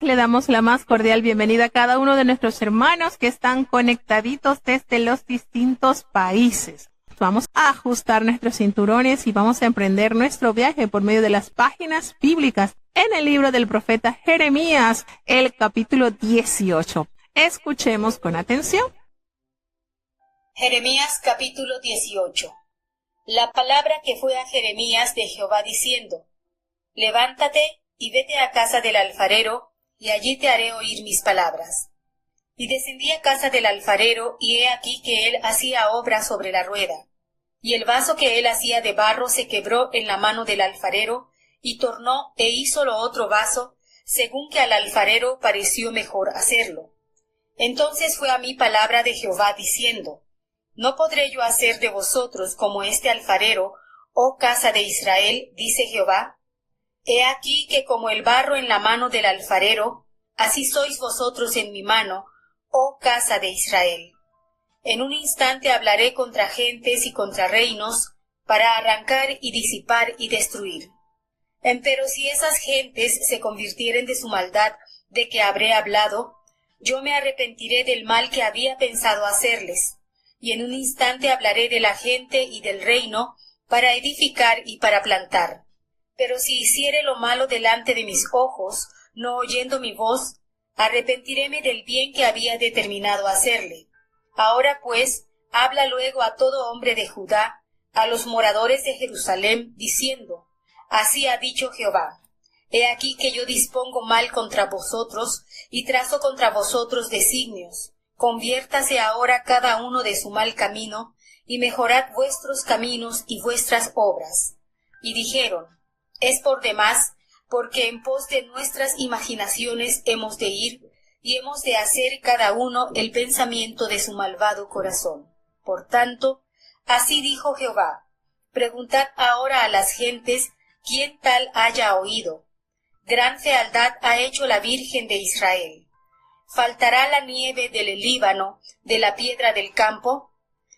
Le damos la más cordial bienvenida a cada uno de nuestros hermanos que están conectaditos desde los distintos países. Vamos a ajustar nuestros cinturones y vamos a emprender nuestro viaje por medio de las páginas bíblicas en el libro del profeta Jeremías, el capítulo 18. Escuchemos con atención. Jeremías capítulo 18. La palabra que fue a Jeremías de Jehová diciendo: Levántate y vete a casa del alfarero, y allí te haré oír mis palabras. Y descendí a casa del alfarero, y he aquí que él hacía obra sobre la rueda. Y el vaso que él hacía de barro se quebró en la mano del alfarero, y tornó e hízolo otro vaso, según que al alfarero pareció mejor hacerlo. Entonces fue a mí palabra de Jehová diciendo: ¿No podré yo hacer de vosotros como este alfarero, oh casa de Israel? Dice Jehová. He aquí que como el barro en la mano del alfarero, así sois vosotros en mi mano, oh casa de Israel. En un instante hablaré contra gentes y contra reinos, para arrancar y disipar y destruir. Empero si esas gentes se convirtieren de su maldad de que habré hablado, yo me arrepentiré del mal que había pensado hacerles, y en un instante hablaré de la gente y del reino, para edificar y para plantar. Pero si hiciere lo malo delante de mis ojos, no oyendo mi voz, arrepentiréme del bien que había determinado hacerle. Ahora pues, habla luego a todo hombre de Judá, a los moradores de Jerusalén, diciendo: Así ha dicho Jehová: He aquí que yo dispongo mal contra vosotros, y trazo contra vosotros designios. Conviértase ahora cada uno de su mal camino, y mejorad vuestros caminos y vuestras obras. Y dijeron: Es por demás, porque en pos de nuestras imaginaciones hemos de ir, y hemos de hacer cada uno el pensamiento de su malvado corazón. Por tanto, así dijo Jehová: Preguntad ahora a las gentes quién tal haya oído. Gran fealdad ha hecho la Virgen de Israel. ¿Faltará la nieve del Líbano, de la piedra del campo?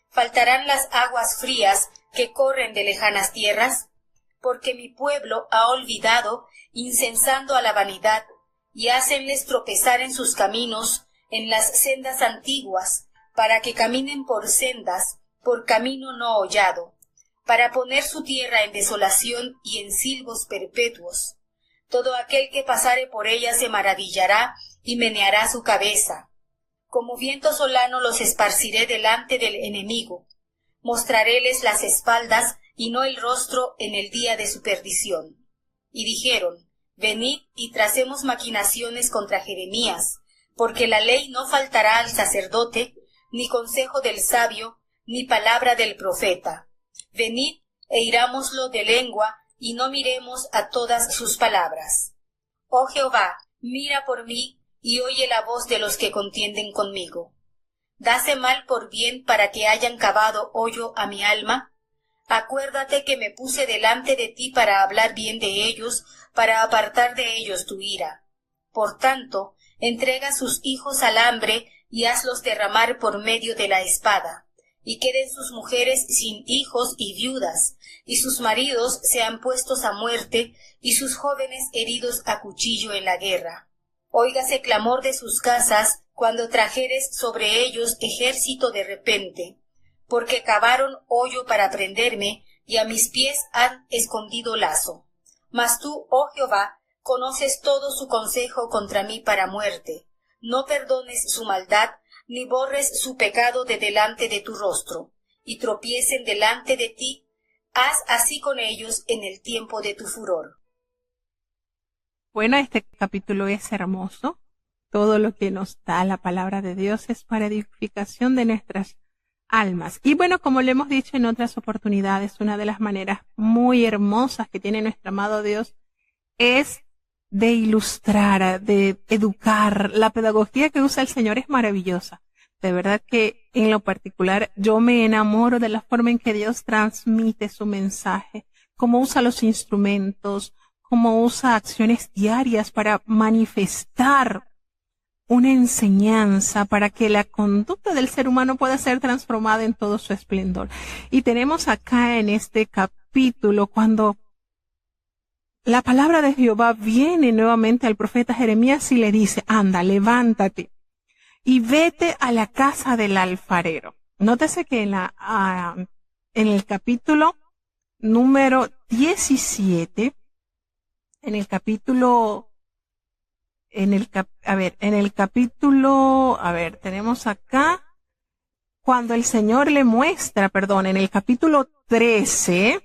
¿Faltarán las aguas frías que corren de lejanas tierras? Porque mi pueblo ha olvidado, incensando a la vanidad, y hácenles tropezar en sus caminos, en las sendas antiguas, para que caminen por sendas, por camino no hollado, para poner su tierra en desolación y en silbos perpetuos. Todo aquel que pasare por ella se maravillará y meneará su cabeza. Como viento solano los esparciré delante del enemigo. Mostraréles las espaldas y no el rostro en el día de su perdición. Y dijeron: Venid y tracemos maquinaciones contra Jeremías, porque la ley no faltará al sacerdote, ni consejo del sabio, ni palabra del profeta. Venid e irámoslo de lengua, y no miremos a todas sus palabras. Oh Jehová, mira por mí, y oye la voz de los que contienden conmigo. ¿Dase mal por bien para que hayan cavado hoyo a mi alma? Acuérdate que me puse delante de ti para hablar bien de ellos, para apartar de ellos tu ira. Por tanto, entrega sus hijos al hambre y hazlos derramar por medio de la espada, y queden sus mujeres sin hijos y viudas, y sus maridos sean puestos a muerte, y sus jóvenes heridos a cuchillo en la guerra. Óigase clamor de sus casas cuando trajeres sobre ellos ejército de repente, porque cavaron hoyo para prenderme, y a mis pies han escondido lazo. Mas tú, oh Jehová, conoces todo su consejo contra mí para muerte. No perdones su maldad, ni borres su pecado de delante de tu rostro, y tropiecen delante de ti. Haz así con ellos en el tiempo de tu furor. Bueno, este capítulo es hermoso. Todo lo que nos da la palabra de Dios es para edificación de nuestras almas. Y bueno, como le hemos dicho en otras oportunidades, una de las maneras muy hermosas que tiene nuestro amado Dios es de ilustrar, de educar. La pedagogía que usa el Señor es maravillosa. De verdad que en lo particular yo me enamoro de la forma en que Dios transmite su mensaje, cómo usa los instrumentos, cómo usa acciones diarias para manifestar una enseñanza para que la conducta del ser humano pueda ser transformada en todo su esplendor. Y tenemos acá en este capítulo cuando la palabra de Jehová viene nuevamente al profeta Jeremías y le dice, anda, levántate y vete a la casa del alfarero. Nótese que en el capítulo número 17, tenemos acá, cuando el Señor le muestra, en el capítulo 13,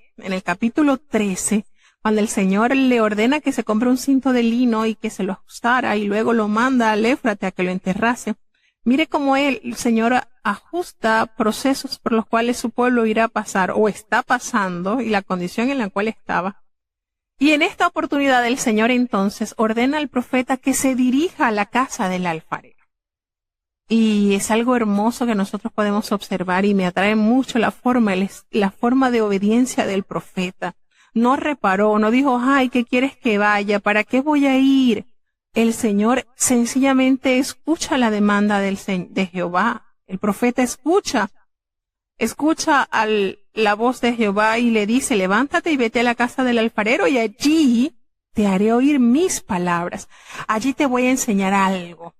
cuando el Señor le ordena que se compre un cinto de lino y que se lo ajustara y luego lo manda al Éufrates a que lo enterrase. Mire cómo el Señor ajusta procesos por los cuales su pueblo irá a pasar o está pasando y la condición en la cual estaba. Y en esta oportunidad el Señor entonces ordena al profeta que se dirija a la casa del alfarero. Y es algo hermoso que nosotros podemos observar y me atrae mucho la forma de obediencia del profeta. No reparó, no dijo, ay, ¿qué quieres que vaya? ¿Para qué voy a ir? El Señor sencillamente escucha la demanda de Jehová. El profeta escucha la voz de Jehová y le dice, levántate y vete a la casa del alfarero y allí te haré oír mis palabras. Allí te voy a enseñar algo.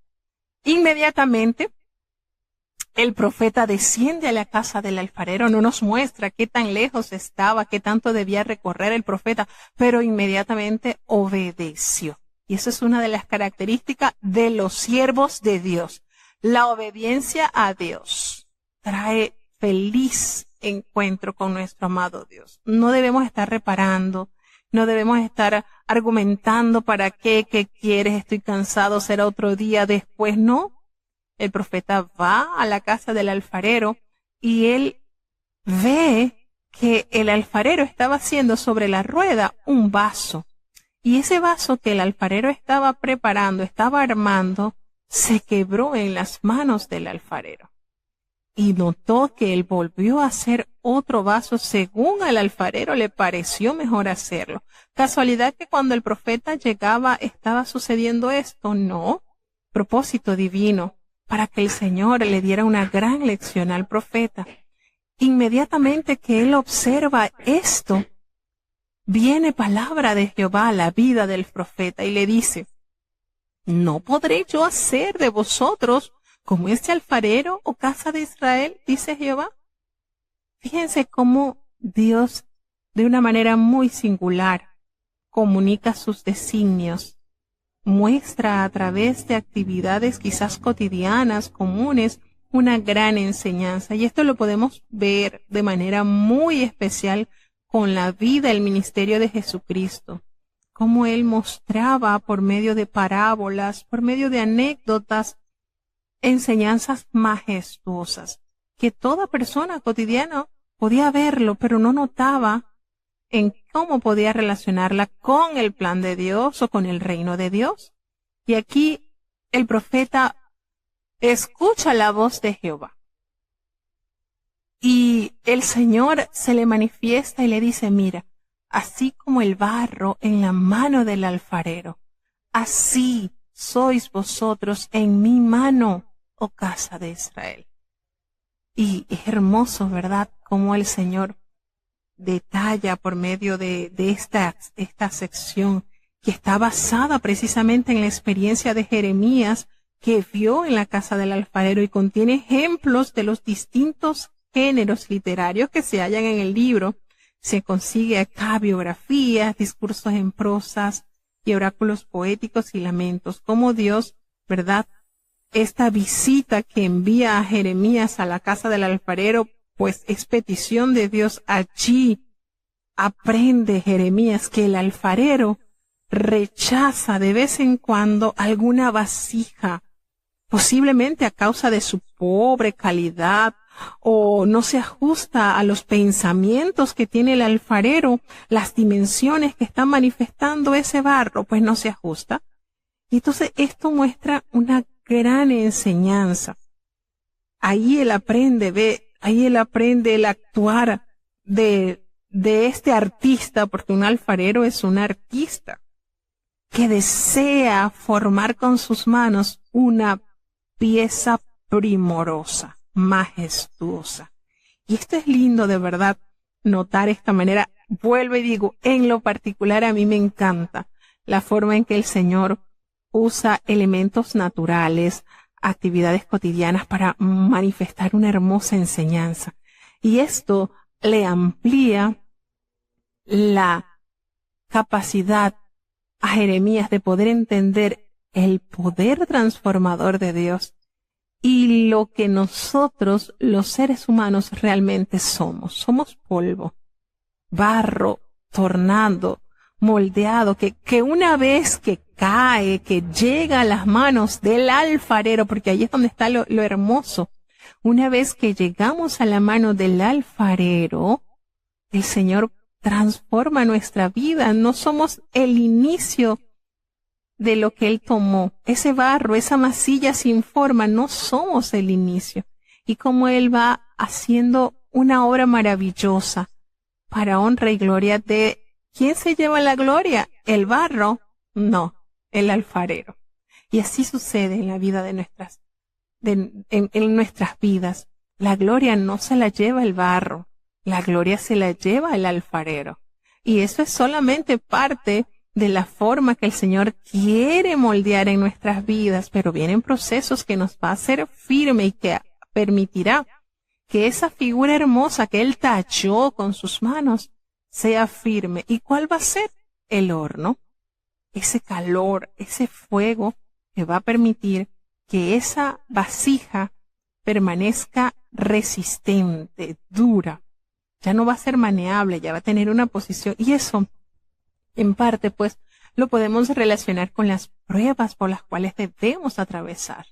Inmediatamente, el profeta desciende a la casa del alfarero. No nos muestra qué tan lejos estaba, qué tanto debía recorrer el profeta, pero inmediatamente obedeció. Y eso es una de las características de los siervos de Dios. La obediencia a Dios trae feliz encuentro con nuestro amado Dios. No debemos estar reparando, no debemos estar argumentando para qué quieres, estoy cansado, será otro día después. No, el profeta va a la casa del alfarero y él ve que el alfarero estaba haciendo sobre la rueda un vaso. Y ese vaso que el alfarero estaba preparando, estaba armando, se quebró en las manos del alfarero. Y notó que él volvió a hacer otro vaso según al alfarero le pareció mejor hacerlo. ¿Casualidad que cuando el profeta llegaba estaba sucediendo esto? No. Propósito divino, para que el Señor le diera una gran lección al profeta. Inmediatamente que él observa esto, viene palabra de Jehová a la vida del profeta y le dice, ¿no podré yo hacer de vosotros como este alfarero o casa de Israel? Dice Jehová. Fíjense cómo Dios, de una manera muy singular, comunica sus designios, muestra a través de actividades quizás cotidianas, comunes, una gran enseñanza. Y esto lo podemos ver de manera muy especial con la vida, el ministerio de Jesucristo, cómo Él mostraba por medio de parábolas, por medio de anécdotas, enseñanzas majestuosas, que toda persona cotidiana podía verlo, pero no notaba en cómo podía relacionarla con el plan de Dios o con el reino de Dios. Y aquí el profeta escucha la voz de Jehová. Y el Señor se le manifiesta y le dice, mira, así como el barro en la mano del alfarero, así sois vosotros en mi mano, oh casa de Israel. Y es hermoso, ¿verdad?, cómo el Señor detalla por medio de esta sección que está basada precisamente en la experiencia de Jeremías que vio en la casa del alfarero y contiene ejemplos de los distintos géneros literarios que se hallan en el libro. Se consigue acá biografías, discursos en prosas y oráculos poéticos y lamentos. Como Dios, ¿verdad?, esta visita que envía a Jeremías a la casa del alfarero, pues es petición de Dios. Allí aprende Jeremías que el alfarero rechaza de vez en cuando alguna vasija, posiblemente a causa de su pobre calidad, o no se ajusta a los pensamientos que tiene el alfarero, las dimensiones que está manifestando ese barro, pues no se ajusta. Y entonces esto muestra una gran enseñanza. Ahí él aprende el actuar de este artista, porque un alfarero es un artista que desea formar con sus manos una pieza primorosa, majestuosa. Y esto es lindo de verdad, notar esta manera vuelvo y digo, en lo particular a mí me encanta la forma en que el Señor usa elementos naturales, actividades cotidianas para manifestar una hermosa enseñanza. Y esto le amplía la capacidad a Jeremías de poder entender el poder transformador de Dios y lo que nosotros, los seres humanos, realmente somos. Somos polvo, barro, tornado, moldeado, que una vez que cae, que llega a las manos del alfarero, porque ahí es donde está lo hermoso. Una vez que llegamos a la mano del alfarero, el Señor transforma nuestra vida. No somos el inicio de lo que Él tomó. Ese barro, esa masilla sin forma, no somos el inicio. Y como Él va haciendo una obra maravillosa para honra y gloria de ¿quién se lleva la gloria? ¿El barro? No, el alfarero. Y así sucede en la vida de en nuestras vidas. La gloria no se la lleva el barro, la gloria se la lleva el alfarero. Y eso es solamente parte de la forma que el Señor quiere moldear en nuestras vidas, pero vienen procesos que nos va a hacer firme y que permitirá que esa figura hermosa que Él talló con sus manos sea firme. ¿Y cuál va a ser? El horno. Ese calor, ese fuego que va a permitir que esa vasija permanezca resistente, dura. Ya no va a ser maneable, ya va a tener una posición. Y eso, en parte, pues, lo podemos relacionar con las pruebas por las cuales debemos atravesar.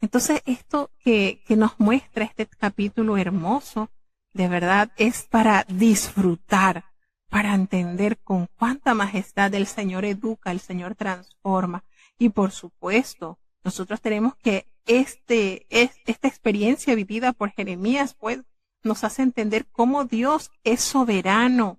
Entonces, esto que nos muestra este capítulo hermoso, de verdad, es para disfrutar, para entender con cuánta majestad el Señor educa, el Señor transforma. Y por supuesto, nosotros tenemos que esta experiencia vivida por Jeremías, pues, nos hace entender cómo Dios es soberano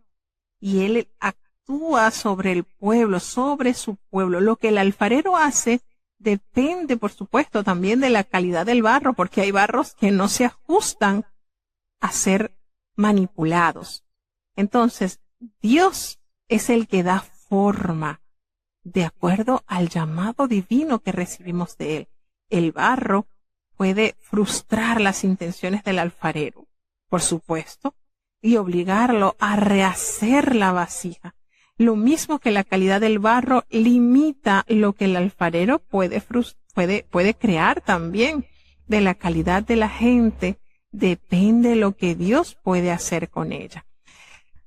y Él actúa sobre el pueblo, sobre su pueblo. Lo que el alfarero hace depende, por supuesto, también de la calidad del barro, porque hay barros que no se ajustan a ser manipulados. Entonces, Dios es el que da forma de acuerdo al llamado divino que recibimos de Él. El barro puede frustrar las intenciones del alfarero, por supuesto, y obligarlo a rehacer la vasija. Lo mismo que la calidad del barro limita lo que el alfarero puede crear también. De la calidad de la gente depende lo que Dios puede hacer con ella.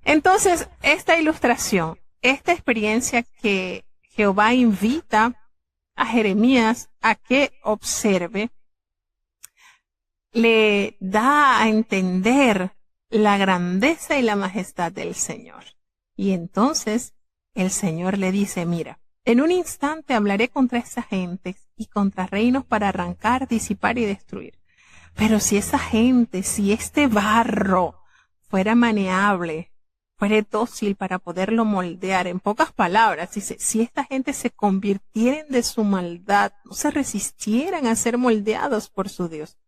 Entonces, esta ilustración, esta experiencia que Jehová invita a Jeremías a que observe, le da a entender la grandeza y la majestad del Señor. Y entonces el Señor le dice, mira, en un instante hablaré contra esa gente y contra reinos para arrancar, disipar y destruir. Pero si esa gente, si este barro fuera maneable, fuera dócil para poderlo moldear, en pocas palabras, dice, si esta gente se convirtieran de su maldad, no se resistieran a ser moldeados por su Dios,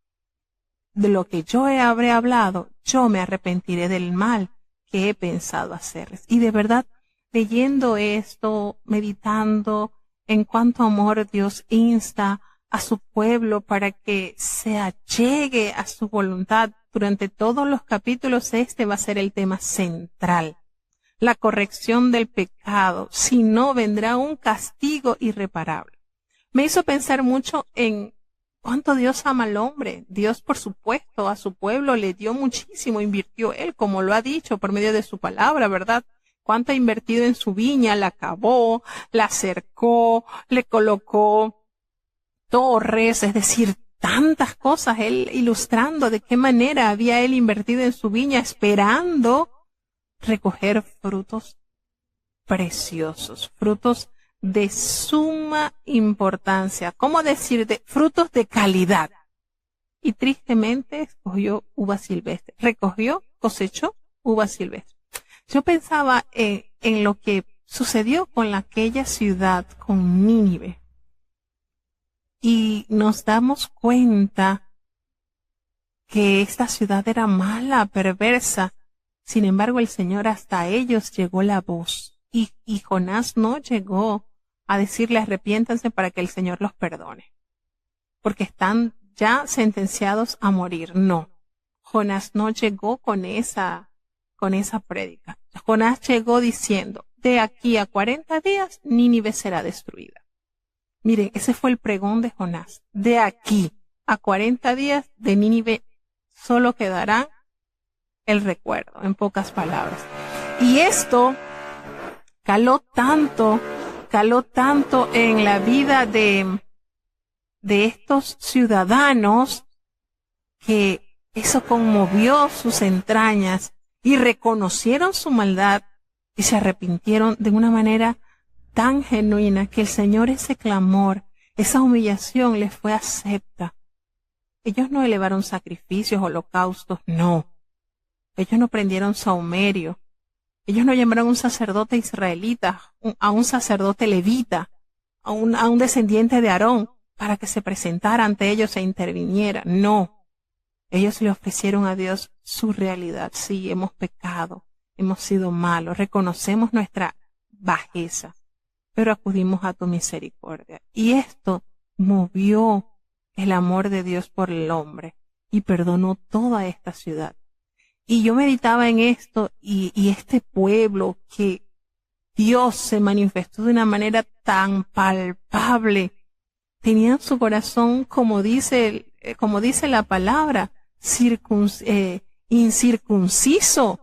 de lo que yo habré hablado, yo me arrepentiré del mal que he pensado hacerles. Y de verdad, leyendo esto, meditando en cuánto amor Dios insta a su pueblo para que se allegue a su voluntad, durante todos los capítulos este va a ser el tema central. La corrección del pecado, si no vendrá un castigo irreparable. Me hizo pensar mucho en cuánto Dios ama al hombre. Dios, por supuesto, a su pueblo le dio muchísimo, invirtió Él, como lo ha dicho por medio de su palabra, ¿verdad? Cuánto ha invertido en su viña, la cavó, la cercó, le colocó torres, es decir, tantas cosas, Él ilustrando de qué manera había Él invertido en su viña, esperando recoger frutos preciosos, frutos de suma importancia, ¿cómo decir? Frutos de calidad. Y tristemente escogió uva silvestre, recogió, cosechó uva silvestre. Yo pensaba en lo que sucedió con aquella ciudad, con Nínive. Y nos damos cuenta que esta ciudad era mala, perversa, Sin embargo, el Señor hasta ellos llegó la voz y Jonás no llegó a decirle arrepiéntanse para que el Señor los perdone, porque están ya sentenciados a morir. No, Jonás no llegó con esa prédica. Jonás llegó diciendo, de aquí a 40 días Nínive será destruida. Miren, ese fue el pregón de Jonás. De aquí a 40 días de Nínive solo quedará el recuerdo, en pocas palabras. Y esto caló tanto en la vida de estos ciudadanos que eso conmovió sus entrañas y reconocieron su maldad y se arrepintieron de una manera tan genuina que el Señor ese clamor, esa humillación les fue acepta. Ellos no elevaron sacrificios, holocaustos, no. Ellos no prendieron saumerio. Ellos no llamaron a un sacerdote israelita, a un sacerdote levita, a un descendiente de Aarón para que se presentara ante ellos e interviniera. No. Ellos le ofrecieron a Dios su realidad. Sí, hemos pecado, hemos sido malos, reconocemos nuestra bajeza, pero acudimos a tu misericordia. Y esto movió el amor de Dios por el hombre y perdonó toda esta ciudad. Y yo meditaba en esto y este pueblo que Dios se manifestó de una manera tan palpable, tenía en su corazón, como dice la palabra, incircunciso.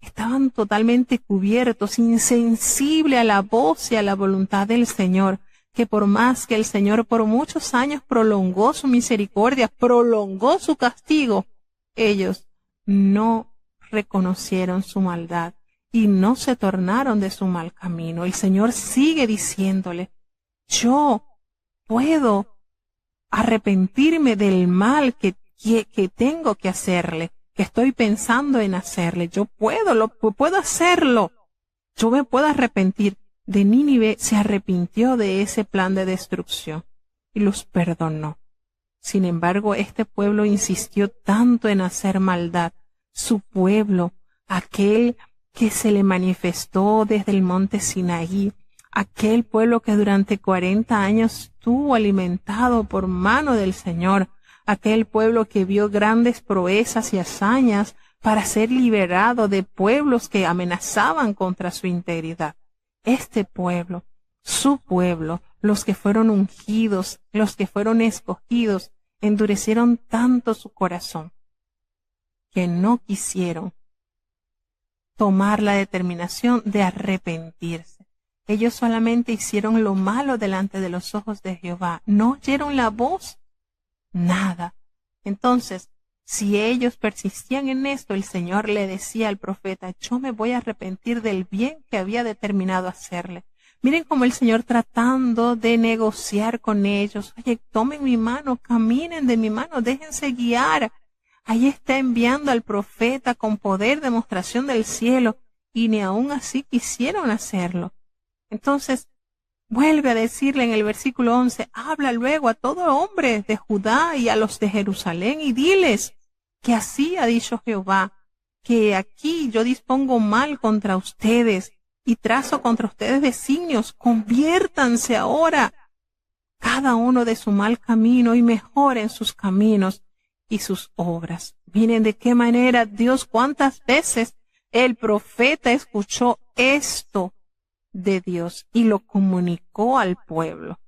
Estaban totalmente cubiertos, insensibles a la voz y a la voluntad del Señor, que por más que el Señor por muchos años prolongó su misericordia, prolongó su castigo, ellos no reconocieron su maldad y no se tornaron de su mal camino. El Señor sigue diciéndole, yo puedo arrepentirme del mal que tengo que hacerle, que estoy pensando en hacerle. Yo puedo hacerlo. Yo me puedo arrepentir. De Nínive se arrepintió de ese plan de destrucción y los perdonó. Sin embargo, este pueblo insistió tanto en hacer maldad. Su pueblo, aquel que se le manifestó desde el monte Sinaí, aquel pueblo que durante 40 años estuvo alimentado por mano del Señor, aquel pueblo que vio grandes proezas y hazañas para ser liberado de pueblos que amenazaban contra su integridad. Este pueblo, su pueblo, los que fueron ungidos, los que fueron escogidos, endurecieron tanto su corazón que no quisieron tomar la determinación de arrepentirse. Ellos solamente hicieron lo malo delante de los ojos de Jehová. No oyeron la voz, nada. Entonces, si ellos persistían en esto, el Señor le decía al profeta, yo me voy a arrepentir del bien que había determinado hacerle. Miren cómo el Señor tratando de negociar con ellos. Oye, tomen mi mano, caminen de mi mano, déjense guiar. Ahí está enviando al profeta con poder, demostración del cielo, y ni aun así quisieron hacerlo. Entonces, vuelve a decirle en el versículo 11, habla luego a todo hombre de Judá y a los de Jerusalén y diles que así ha dicho Jehová, que aquí yo dispongo mal contra ustedes y trazo contra ustedes designios, conviértanse ahora cada uno de su mal camino y mejoren sus caminos y sus obras. Miren de qué manera Dios, cuántas veces el profeta escuchó esto de Dios y lo comunicó al pueblo.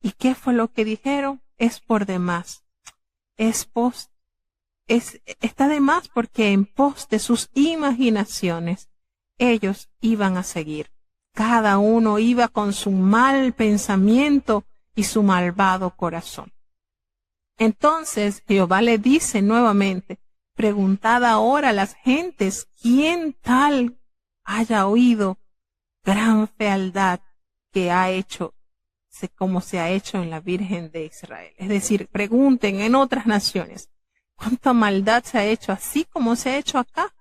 ¿Y qué fue lo que dijeron? Es por demás. Está de más porque en pos de sus imaginaciones ellos iban a seguir. Cada uno iba con su mal pensamiento y su malvado corazón. Entonces Jehová le dice nuevamente, preguntad ahora a las gentes, ¿quién tal haya oído gran fealdad que ha hecho, como se ha hecho en la Virgen de Israel? Es decir, pregunten en otras naciones, ¿cuánta maldad se ha hecho así como se ha hecho acá?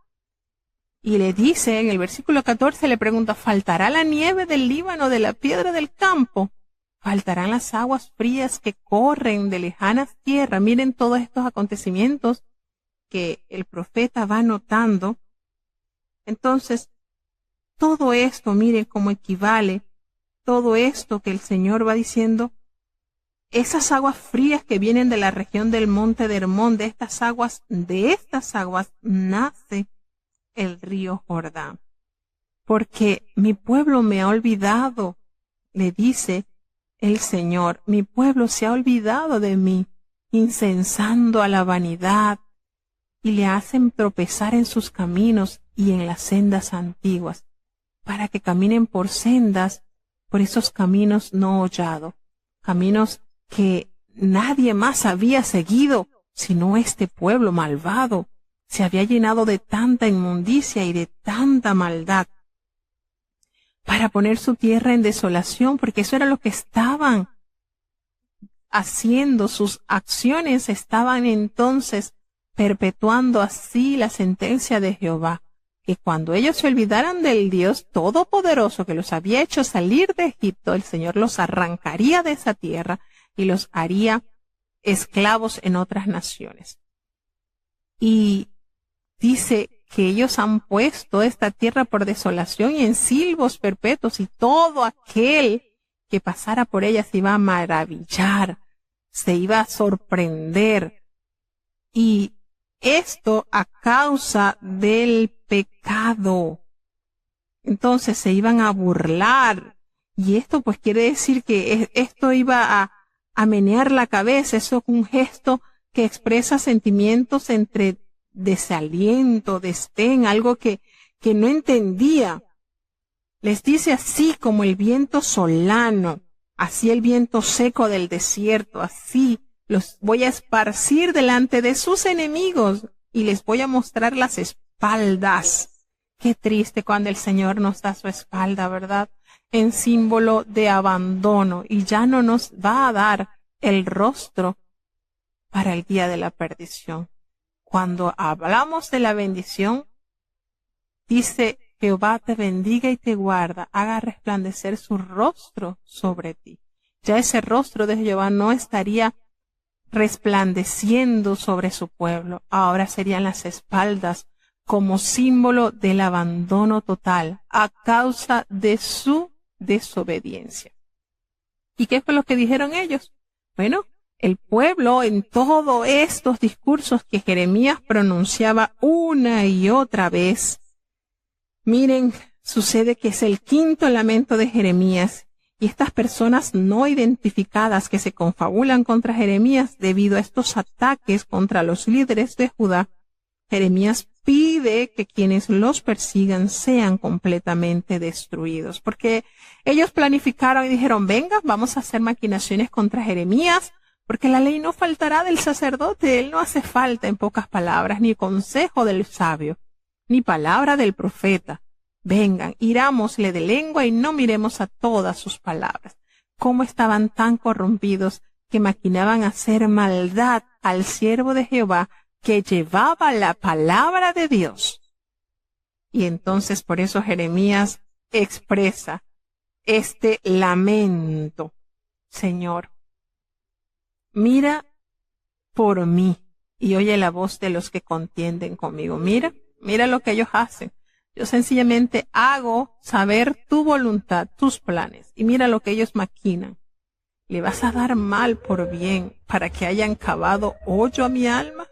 Y le dice en el versículo 14, le pregunta, ¿faltará la nieve del Líbano, de la piedra del campo? ¿Faltarán las aguas frías que corren de lejanas tierras? Miren todos estos acontecimientos que el profeta va notando Entonces, todo esto, miren cómo equivale, todo esto que el Señor va diciendo, esas aguas frías que vienen de la región del monte de Hermón, de estas aguas nace el río Jordán. Porque mi pueblo me ha olvidado, le dice el Señor, mi pueblo se ha olvidado de mí, incensando a la vanidad, y le hacen tropezar en sus caminos y en las sendas antiguas, para que caminen por sendas, por esos caminos no hollados, caminos que nadie más había seguido, sino este pueblo malvado. Se había llenado de tanta inmundicia y de tanta maldad, para poner su tierra en desolación, porque eso era lo que estaban haciendo, sus acciones estaban entonces perpetuando así la sentencia de Jehová, que cuando ellos se olvidaran del Dios Todopoderoso que los había hecho salir de Egipto, el Señor los arrancaría de esa tierra y los haría esclavos en otras naciones. Y dice que ellos han puesto esta tierra por desolación y en silbos perpetuos, y todo aquel que pasara por ella se iba a maravillar, se iba a sorprender. Y esto a causa del pecado. Entonces se iban a burlar. Y esto pues quiere decir que esto iba a menear la cabeza. Eso es un gesto que expresa sentimientos entre desaliento, desdén, algo que no entendía. Les dice así como el viento solano, así el viento seco del desierto, así los voy a esparcir delante de sus enemigos y les voy a mostrar las espaldas. Qué triste cuando el Señor nos da su espalda, ¿verdad? En símbolo de abandono, y ya no nos va a dar el rostro para el día de la perdición. Cuando hablamos de la bendición, dice: Jehová te bendiga y te guarda, haga resplandecer su rostro sobre ti. Ya ese rostro de Jehová no estaría resplandeciendo sobre su pueblo, ahora serían las espaldas como símbolo del abandono total a causa de su desobediencia. ¿Y qué fue lo que dijeron ellos? Bueno, el pueblo en todos estos discursos que Jeremías pronunciaba una y otra vez, miren, sucede que es el quinto lamento de Jeremías, y estas personas no identificadas que se confabulan contra Jeremías debido a estos ataques contra los líderes de Judá, Jeremías pide que quienes los persigan sean completamente destruidos, porque ellos planificaron y dijeron: venga, vamos a hacer maquinaciones contra Jeremías, porque la ley no faltará del sacerdote, él no hace falta, en pocas palabras, ni consejo del sabio, ni palabra del profeta. Vengan, irámosle de lengua y no miremos a todas sus palabras. Cómo estaban tan corrompidos que maquinaban hacer maldad al siervo de Jehová que llevaba la palabra de Dios. Y entonces por eso Jeremías expresa este lamento: Señor, mira por mí y oye la voz de los que contienden conmigo. Mira lo que ellos hacen. Yo sencillamente hago saber tu voluntad, tus planes, y mira lo que ellos maquinan. ¿Le vas a dar mal por bien para que hayan cavado hoyo a mi alma?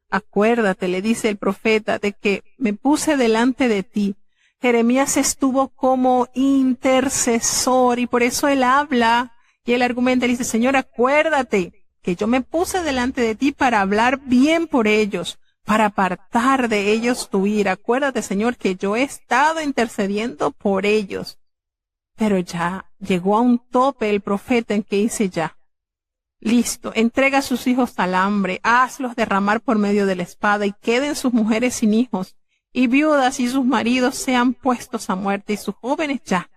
Acuérdate, le dice el profeta, de que me puse delante de ti. Jeremías estuvo como intercesor y por eso él habla y él argumenta y dice: Señor, acuérdate que yo me puse delante de ti para hablar bien por ellos, para apartar de ellos tu ira. Acuérdate, Señor, que yo he estado intercediendo por ellos. Pero ya llegó a un tope el profeta en que dice: ya, listo, entrega a sus hijos al hambre, hazlos derramar por medio de la espada y queden sus mujeres sin hijos, y viudas y sus maridos sean puestos a muerte, y sus jóvenes ya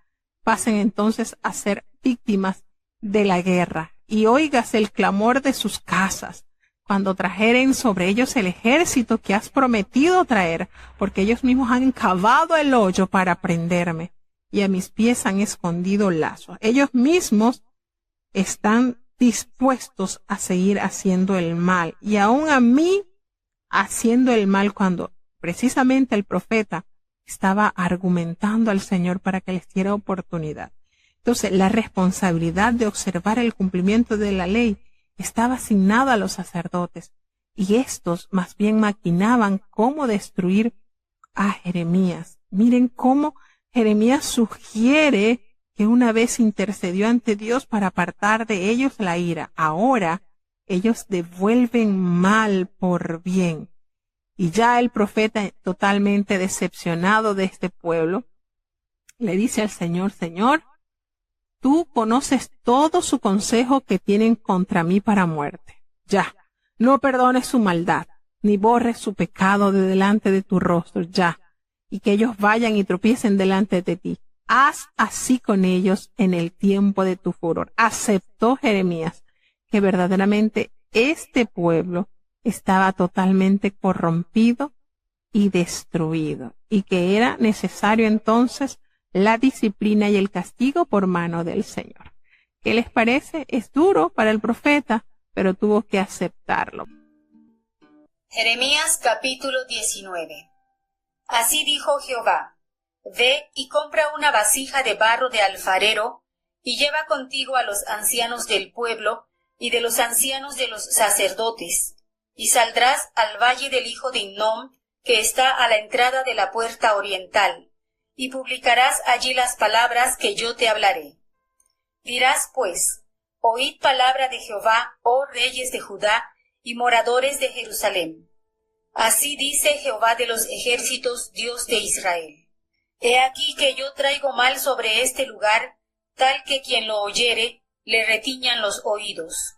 pasen entonces a ser víctimas de la guerra. Y óigase el clamor de sus casas, cuando trajeren sobre ellos el ejército que has prometido traer, porque ellos mismos han cavado el hoyo para prenderme, y a mis pies han escondido lazos. Ellos mismos están dispuestos a seguir haciendo el mal, y aún a mí haciendo el mal, cuando precisamente el profeta estaba argumentando al Señor para que les diera oportunidad. Entonces, la responsabilidad de observar el cumplimiento de la ley estaba asignada a los sacerdotes, y estos más bien maquinaban cómo destruir a Jeremías. Miren cómo Jeremías sugiere que una vez intercedió ante Dios para apartar de ellos la ira. Ahora ellos devuelven mal por bien. Y ya el profeta, totalmente decepcionado de este pueblo, le dice al Señor: Señor, tú conoces todo su consejo que tienen contra mí para muerte. Ya, no perdones su maldad, ni borres su pecado de delante de tu rostro, ya, y que ellos vayan y tropiecen delante de ti. Haz así con ellos en el tiempo de tu furor. Aceptó Jeremías que verdaderamente este pueblo estaba totalmente corrompido y destruido, y que era necesario entonces la disciplina y el castigo por mano del Señor. ¿Qué les parece? Es duro para el profeta, pero tuvo que aceptarlo. Jeremías capítulo 19. Así dijo Jehová: Ve y compra una vasija de barro de alfarero, y lleva contigo a los ancianos del pueblo y de los ancianos de los sacerdotes, y saldrás al valle del hijo de Hinnom, que está a la entrada de la puerta oriental, y publicarás allí las palabras que yo te hablaré. Dirás pues: Oíd palabra de Jehová, oh reyes de Judá y moradores de Jerusalén. Así dice Jehová de los ejércitos, Dios de Israel: He aquí que yo traigo mal sobre este lugar, tal que quien lo oyere le retiñan los oídos,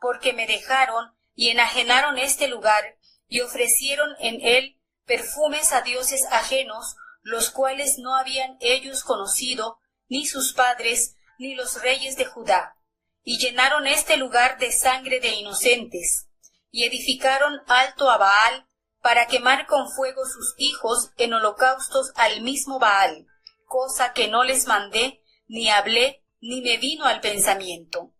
porque me dejaron y enajenaron este lugar, y ofrecieron en él perfumes a dioses ajenos, los cuales no habían ellos conocido, ni sus padres, ni los reyes de Judá, y llenaron este lugar de sangre de inocentes, y edificaron alto a Baal, para quemar con fuego sus hijos en holocaustos al mismo Baal, cosa que no les mandé, ni hablé, ni me vino al pensamiento.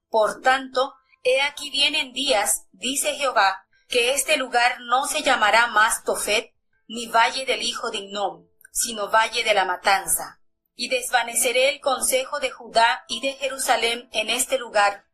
Por tanto, he aquí vienen días, dice Jehová, que este lugar no se llamará más Tofet, ni valle del hijo de Hinnom, sino valle de la matanza. Y desvaneceré el consejo de Judá y de Jerusalén en este lugar,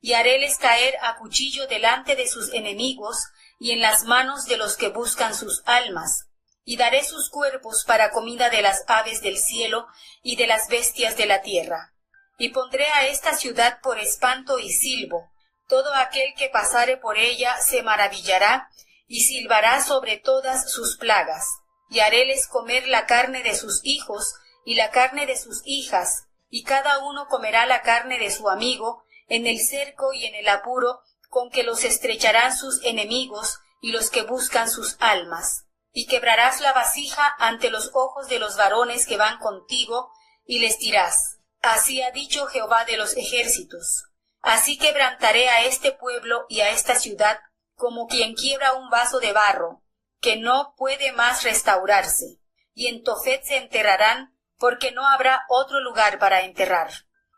y haréles caer a cuchillo delante de sus enemigos, y en las manos de los que buscan sus almas, y daré sus cuerpos para comida de las aves del cielo y de las bestias de la tierra. Y pondré a esta ciudad por espanto y silbo. Todo aquel que pasare por ella se maravillará, y silbará sobre todas sus plagas. Y haréles comer la carne de sus hijos, y la carne de sus hijas, y cada uno comerá la carne de su amigo, en el cerco y en el apuro, con que los estrecharán sus enemigos y los que buscan sus almas. Y quebrarás la vasija ante los ojos de los varones que van contigo, y les dirás: Así ha dicho Jehová de los ejércitos. Así quebrantaré a este pueblo y a esta ciudad, como quien quiebra un vaso de barro, que no puede más restaurarse. Y en Tofet se enterrarán, porque no habrá otro lugar para enterrar.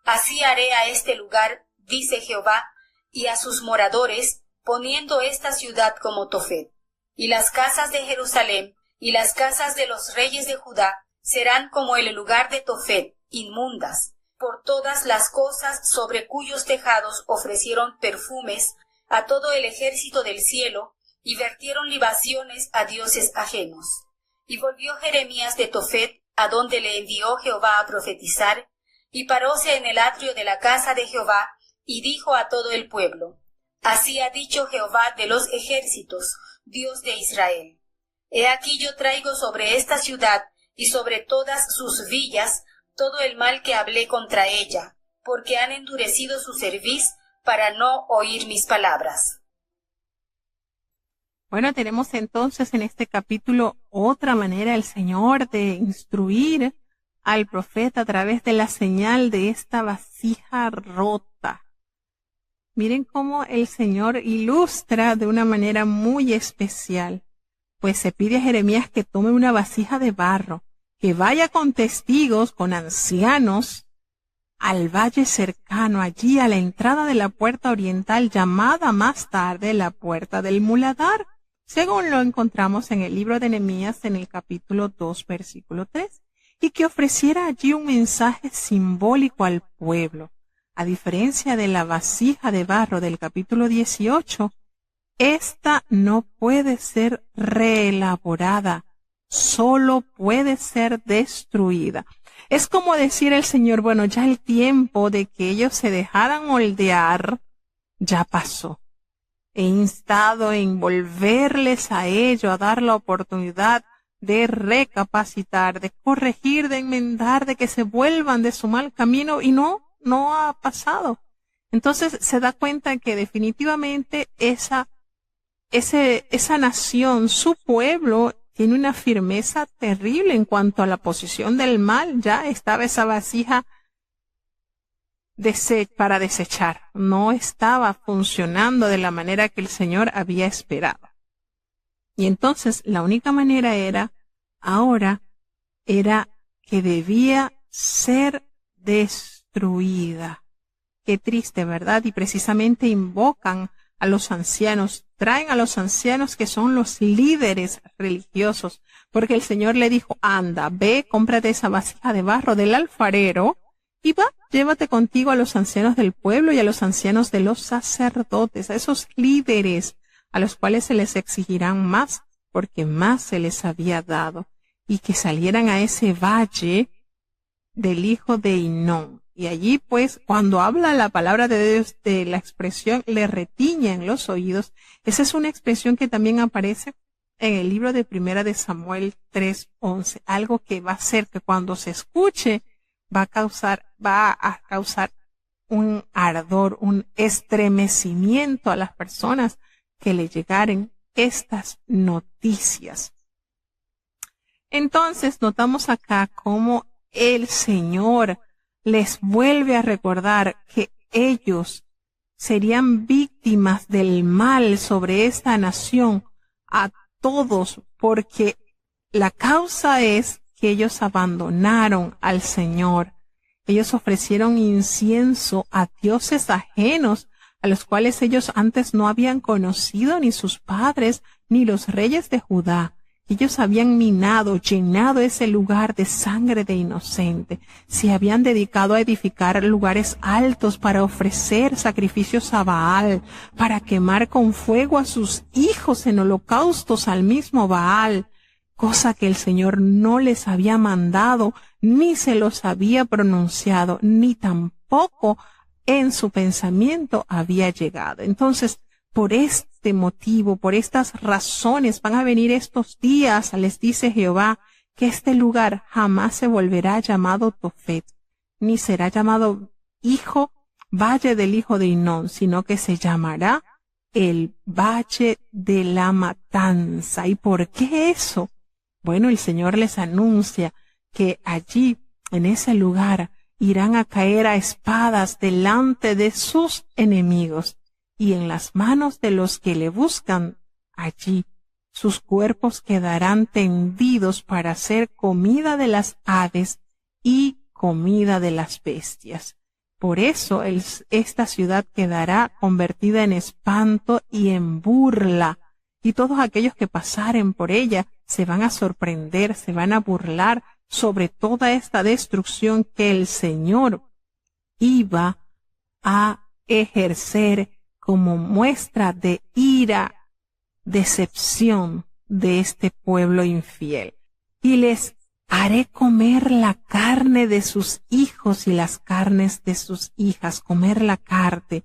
Así haré a este lugar, dice Jehová, y a sus moradores, poniendo esta ciudad como Tofet. Y las casas de Jerusalén y las casas de los reyes de Judá serán como el lugar de Tofet, inmundas, por todas las cosas sobre cuyos tejados ofrecieron perfumes a todo el ejército del cielo, y vertieron libaciones a dioses ajenos. Y volvió Jeremías de Tofet, a donde le envió Jehová a profetizar, y paróse en el atrio de la casa de Jehová, y dijo a todo el pueblo: Así ha dicho Jehová de los ejércitos, Dios de Israel: He aquí yo traigo sobre esta ciudad y sobre todas sus villas todo el mal que hablé contra ella, porque han endurecido su cerviz para no oír mis palabras. Bueno, tenemos entonces en este capítulo otra manera el Señor de instruir al profeta a través de la señal de esta vasija rota. Miren cómo el Señor ilustra de una manera muy especial. Pues se pide a Jeremías que tome una vasija de barro, que vaya con testigos, con ancianos, al valle cercano, allí a la entrada de la puerta oriental, llamada más tarde la puerta del muladar. según lo encontramos en el libro de Nehemías en el capítulo 2, versículo 3, y que ofreciera allí un mensaje simbólico al pueblo. A diferencia de la vasija de barro del capítulo 18, esta no puede ser reelaborada, solo puede ser destruida. Es como decir el Señor, bueno, ya el tiempo de que ellos se dejaran moldear ya pasó. He instado en volverles a ello, a dar la oportunidad de recapacitar, de corregir, de enmendar, de que se vuelvan de su mal camino, y no ha pasado. Entonces se da cuenta que definitivamente esa nación, su pueblo, tiene una firmeza terrible en cuanto a la posición del mal. Ya estaba esa vasija para desechar. No estaba funcionando de la manera que el Señor había esperado. Y entonces la única manera ahora era que debía ser destruida. Qué triste, ¿verdad? Y precisamente invocan a los ancianos, traen a los ancianos que son los líderes religiosos, porque el Señor le dijo, anda, ve, cómprate esa vasija de barro del alfarero y va, llévate contigo a los ancianos del pueblo y a los ancianos de los sacerdotes, a esos líderes a los cuales se les exigirán más, porque más se les había dado, y que salieran a ese valle del hijo de Hinón. Y allí, pues, cuando habla la palabra de Dios, de la expresión le retiña en los oídos, esa es una expresión que también aparece en el libro de Primera de Samuel 3:11, algo que va a hacer que cuando se escuche va a causar un ardor, un estremecimiento a las personas que le llegaren estas noticias. Entonces notamos acá cómo el Señor les vuelve a recordar que ellos serían víctimas del mal sobre esta nación a todos, porque la causa es que ellos abandonaron al Señor. Ellos ofrecieron incienso a dioses ajenos, a los cuales ellos antes no habían conocido, ni sus padres, ni los reyes de Judá. Ellos habían llenado ese lugar de sangre de inocente. Se habían dedicado a edificar lugares altos para ofrecer sacrificios a Baal, para quemar con fuego a sus hijos en holocaustos al mismo Baal, cosa que el Señor no les había mandado, ni se los había pronunciado, ni tampoco en su pensamiento había llegado. Entonces, por este motivo, por estas razones, van a venir estos días, les dice Jehová, que este lugar jamás se volverá llamado Tofet, ni será llamado Valle del Hijo de Hinón, sino que se llamará el Valle de la Matanza. ¿Y por qué eso? Bueno, el Señor les anuncia que allí, en ese lugar, irán a caer a espadas delante de sus enemigos, y en las manos de los que le buscan. Allí sus cuerpos quedarán tendidos para ser comida de las aves y comida de las bestias. Por eso esta ciudad quedará convertida en espanto y en burla, y todos aquellos que pasaren por ella se van a sorprender, se van a burlar sobre toda esta destrucción que el Señor iba a ejercer como muestra de ira, decepción de este pueblo infiel. Y les haré comer la carne de sus hijos y las carnes de sus hijas, comer la carne.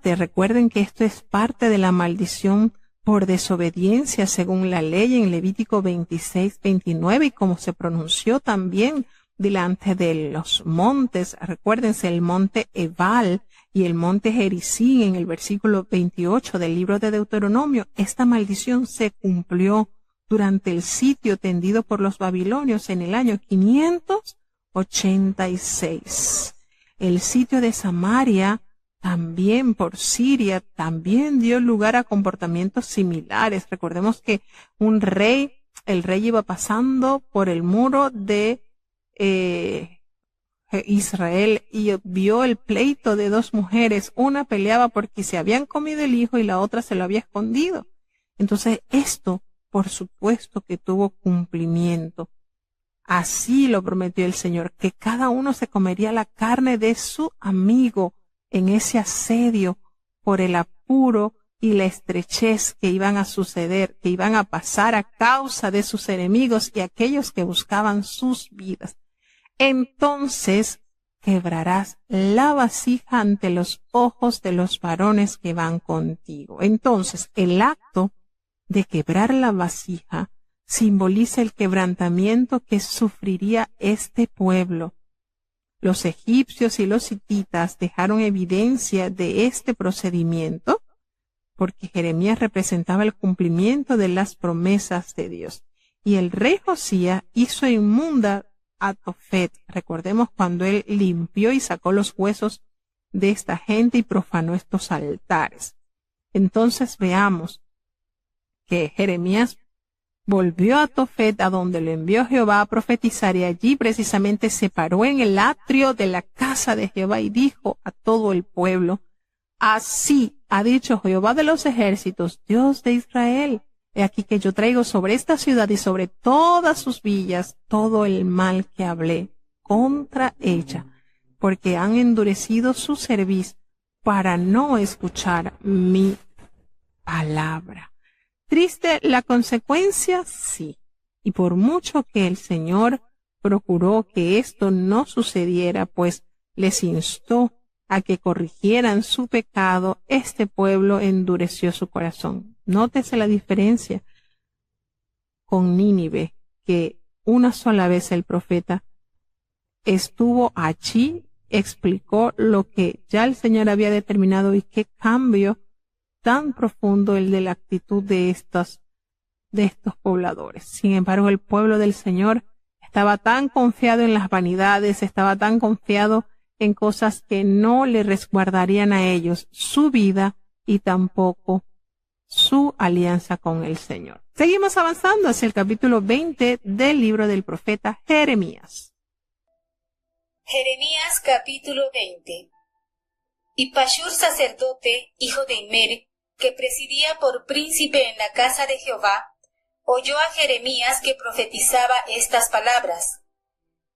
Recuerden que esto es parte de la maldición por desobediencia según la ley en Levítico 26:29, y como se pronunció también delante de los montes. Recuérdense el monte Ebal y el monte Gerizim en el versículo 28 del libro de Deuteronomio. Esta maldición se cumplió durante el sitio tendido por los babilonios en el año 586. El sitio de Samaria, también por Siria, también dio lugar a comportamientos similares. Recordemos que el rey iba pasando por el muro de Israel y vio el pleito de dos mujeres. Una peleaba porque se habían comido el hijo y la otra se lo había escondido. Entonces esto, por supuesto que tuvo cumplimiento. Así lo prometió el Señor, que cada uno se comería la carne de su amigo en ese asedio por el apuro y la estrechez que iban a suceder, que iban a pasar a causa de sus enemigos y aquellos que buscaban sus vidas. Entonces quebrarás la vasija ante los ojos de los varones que van contigo. Entonces, el acto de quebrar la vasija simboliza el quebrantamiento que sufriría este pueblo. Los egipcios y los hititas dejaron evidencia de este procedimiento porque Jeremías representaba el cumplimiento de las promesas de Dios. Y el rey Josías hizo inmunda a Tofet. Recordemos cuando él limpió y sacó los huesos de esta gente y profanó estos altares. Entonces veamos que Jeremías volvió a Tofet, a donde lo envió Jehová a profetizar, y allí precisamente se paró en el atrio de la casa de Jehová y dijo a todo el pueblo: así ha dicho Jehová de los ejércitos, Dios de Israel: he aquí que yo traigo sobre esta ciudad y sobre todas sus villas todo el mal que hablé contra ella, porque han endurecido su cerviz para no escuchar mi palabra. Triste la consecuencia, sí. Y por mucho que el Señor procuró que esto no sucediera, pues les instó a que corrigieran su pecado, este pueblo endureció su corazón. Nótese la diferencia con Nínive, que una sola vez el profeta estuvo allí, explicó lo que ya el Señor había determinado, y qué cambio tan profundo el de la actitud de estos pobladores. Sin embargo, el pueblo del Señor estaba tan confiado en las vanidades, estaba tan confiado en cosas que no le resguardarían a ellos su vida y tampoco su alianza con el Señor. Seguimos avanzando hacia el capítulo 20 del libro del profeta Jeremías. Jeremías capítulo 20. Y Pashur sacerdote, hijo de Immer, que presidía por príncipe en la casa de Jehová, oyó a Jeremías que profetizaba estas palabras.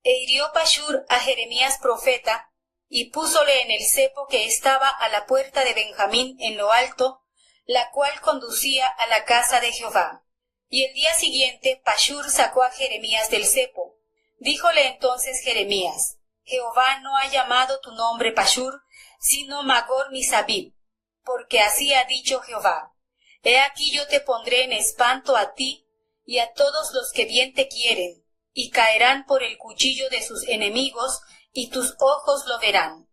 E hirió Pashur a Jeremías profeta, y púsole en el cepo que estaba a la puerta de Benjamín en lo alto, la cual conducía a la casa de Jehová. Y el día siguiente Pashur sacó a Jeremías del cepo. Díjole entonces Jeremías: Jehová no ha llamado tu nombre Pashur, sino Magor Misabib, porque así ha dicho Jehová: he aquí yo te pondré en espanto a ti y a todos los que bien te quieren, y caerán por el cuchillo de sus enemigos, y tus ojos lo verán.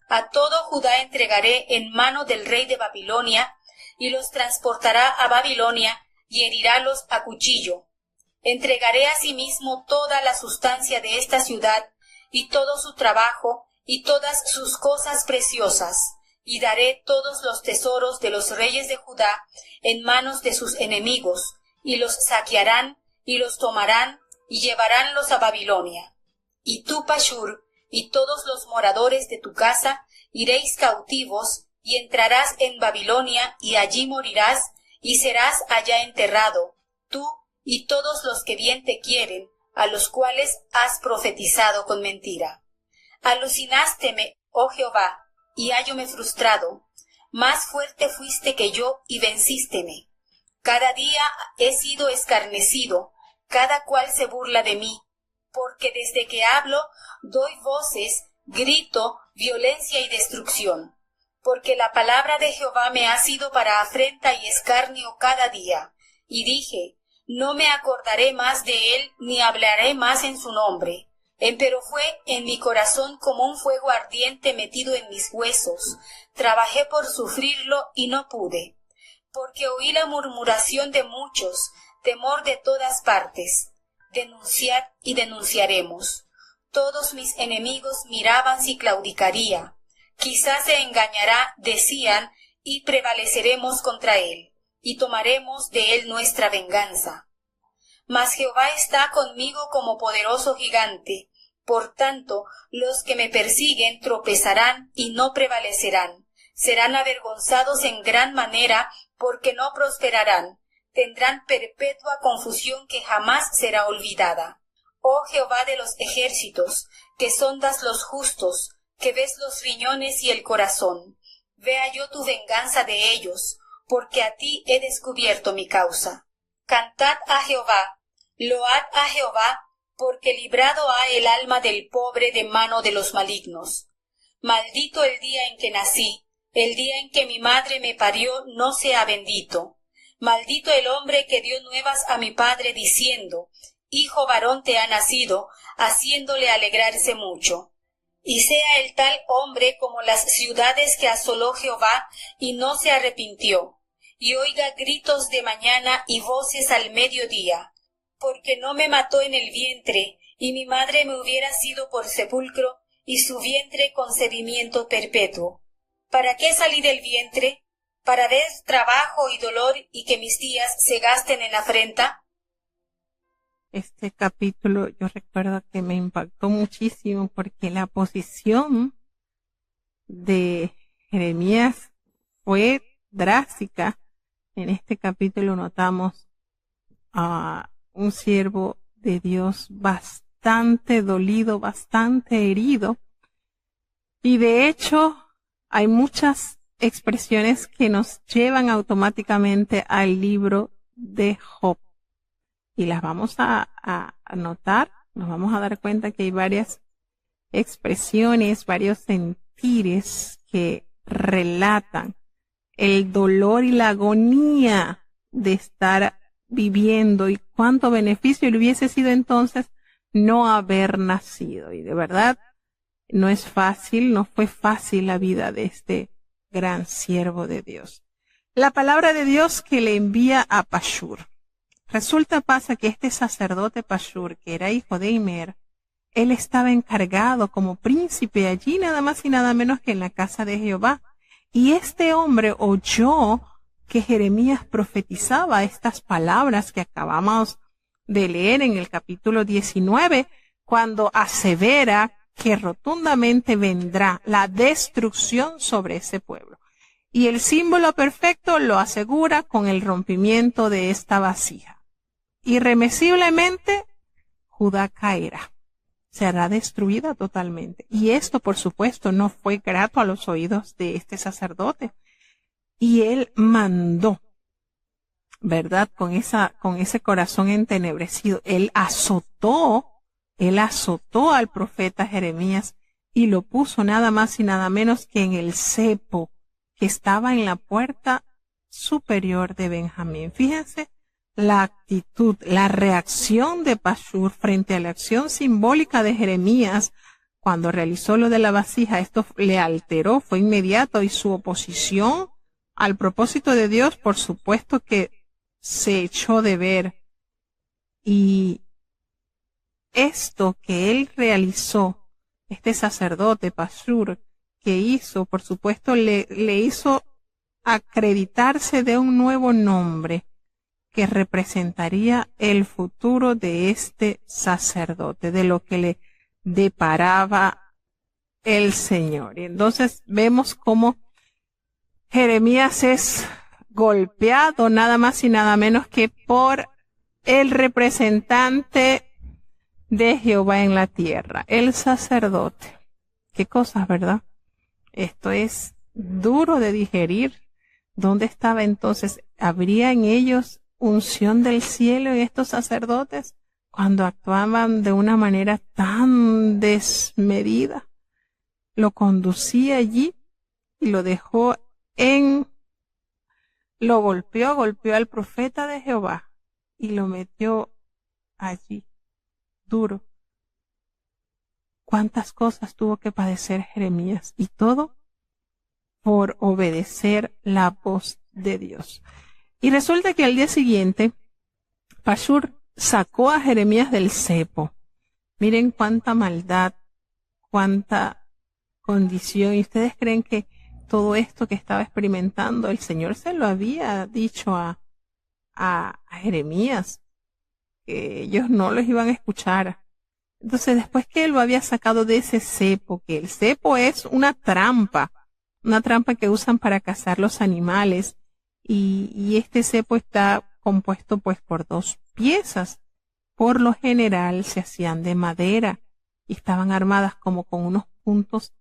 A todo Judá entregaré en mano del rey de Babilonia, y los transportará a Babilonia, y herirálos a cuchillo. Entregaré asimismo toda la sustancia de esta ciudad, y todo su trabajo, y todas sus cosas preciosas, y daré todos los tesoros de los reyes de Judá en manos de sus enemigos, y los saquearán, y los tomarán, y llevaránlos a Babilonia. Y tú, Pashur, y todos los moradores de tu casa, iréis cautivos, y entrarás en Babilonia, y allí morirás, y serás allá enterrado, tú y todos los que bien te quieren, a los cuales has profetizado con mentira. Alucinásteme, oh Jehová, y hállome frustrado. Más fuerte fuiste que yo, y vencísteme. Cada día he sido escarnecido, cada cual se burla de mí, porque desde que hablo doy voces, grito, violencia y destrucción. Porque la palabra de Jehová me ha sido para afrenta y escarnio cada día. Y dije: no me acordaré más de él, ni hablaré más en su nombre. Empero fue en mi corazón como un fuego ardiente metido en mis huesos. Trabajé por sufrirlo y no pude. Porque oí la murmuración de muchos, temor de todas partes. Denunciad y denunciaremos. Todos mis enemigos miraban si claudicaría. Quizás se engañará, decían, y prevaleceremos contra él, y tomaremos de él nuestra venganza. Mas Jehová está conmigo como poderoso gigante. Por tanto, los que me persiguen tropezarán y no prevalecerán. Serán avergonzados en gran manera, porque no prosperarán. tendrán perpetua confusión que jamás será olvidada. Oh Jehová de los ejércitos, que sondas los justos, que ves los riñones y el corazón, vea yo tu venganza de ellos, porque a ti he descubierto mi causa. Cantad a Jehová, load a Jehová, porque librado ha el alma del pobre de mano de los malignos. Maldito el día en que nací, el día en que mi madre me parió no sea bendito. Maldito el hombre que dio nuevas a mi padre diciendo, hijo varón te ha nacido, haciéndole alegrarse mucho. Y sea el tal hombre como las ciudades que asoló Jehová y no se arrepintió, y oiga gritos de mañana y voces al mediodía, porque no me mató en el vientre, y mi madre me hubiera sido por sepulcro, y su vientre concebimiento perpetuo. ¿Para qué salí del vientre? ¿Para ver trabajo y dolor y que mis días se gasten en afrenta? Este capítulo yo recuerdo que me impactó muchísimo porque la posición de Jeremías fue drástica. En este capítulo notamos a un siervo de Dios bastante dolido, bastante herido. Y de hecho hay muchas expresiones que nos llevan automáticamente al libro de Job. Y las vamos a notar, nos vamos a dar cuenta que hay varias expresiones, varios sentires que relatan el dolor y la agonía de estar viviendo y cuánto beneficio le hubiese sido entonces no haber nacido. Y de verdad no es fácil, no fue fácil la vida de este gran siervo de Dios. La palabra de Dios que le envía a Pashur. Pasa que este sacerdote Pashur, que era hijo de Immer, él estaba encargado como príncipe allí nada más y nada menos que en la casa de Jehová. Y este hombre oyó que Jeremías profetizaba estas palabras que acabamos de leer en el capítulo 19, cuando asevera que rotundamente vendrá la destrucción sobre ese pueblo. Y el símbolo perfecto lo asegura con el rompimiento de esta vasija. Irremisiblemente, Judá caerá, será destruida totalmente. Y esto, por supuesto, no fue grato a los oídos de este sacerdote. Y él mandó, ¿verdad? Con ese corazón entenebrecido, él azotó al profeta Jeremías y lo puso nada más y nada menos que en el cepo que estaba en la puerta superior de Benjamín. Fíjense la actitud, la reacción de Pashur frente a la acción simbólica de Jeremías cuando realizó lo de la vasija. Esto le alteró, fue inmediato, y su oposición al propósito de Dios, por supuesto que se echó de ver. Y esto que él realizó, este sacerdote Pashur, que hizo, por supuesto, le hizo acreditarse de un nuevo nombre que representaría el futuro de este sacerdote, de lo que le deparaba el Señor. Y entonces vemos cómo Jeremías es golpeado nada más y nada menos que por el representante de Jehová en la tierra, el sacerdote. Qué cosas, ¿verdad? Esto es duro de digerir. ¿Dónde estaba entonces? ¿Habría en ellos unción del cielo en estos sacerdotes cuando actuaban de una manera tan desmedida? Lo conducía allí y lo dejó lo golpeó al profeta de Jehová y lo metió allí, duro. Cuántas cosas tuvo que padecer Jeremías, y todo por obedecer la voz de Dios. Y resulta que al día siguiente, Pashur sacó a Jeremías del cepo. Miren cuánta maldad, cuánta condición. ¿Y ustedes creen que todo esto que estaba experimentando, el Señor se lo había dicho a Jeremías, que ellos no los iban a escuchar? Entonces, después que él lo había sacado de ese cepo, que el cepo es una trampa que usan para cazar los animales, y este cepo está compuesto pues por 2 piezas. Por lo general se hacían de madera y estaban armadas como con unos puntos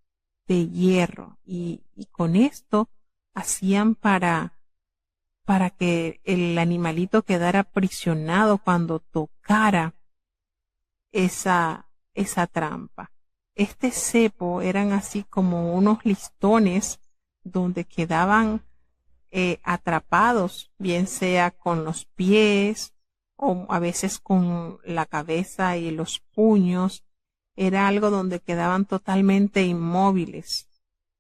de hierro y con esto hacían para que el animalito quedara aprisionado cuando tocara esa trampa. Este cepo eran así como unos listones donde quedaban atrapados, bien sea con los pies o a veces con la cabeza y los puños. Era algo donde quedaban totalmente inmóviles.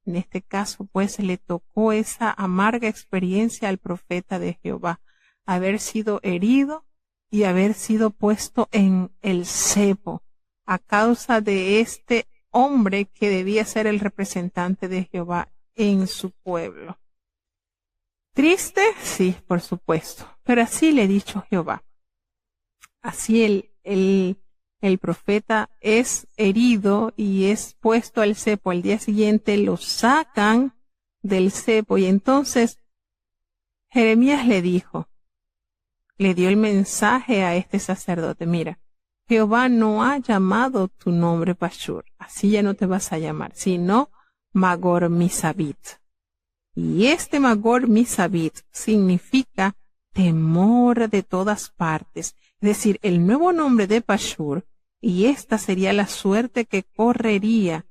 En este caso, pues, le tocó esa amarga experiencia al profeta de Jehová, haber sido herido y haber sido puesto en el cepo a causa de este hombre que debía ser el representante de Jehová en su pueblo. ¿Triste? Sí, por supuesto, pero así le ha dicho Jehová. Así el profeta es herido y es puesto al cepo. Al día siguiente lo sacan del cepo y entonces Jeremías le dio el mensaje a este sacerdote. Mira, Jehová no ha llamado tu nombre Pashur, así ya no te vas a llamar, sino Magor Misabit. Y este Magor Misabit significa temor de todas partes. Es decir, el nuevo nombre de Pashur, y esta sería la suerte que correría.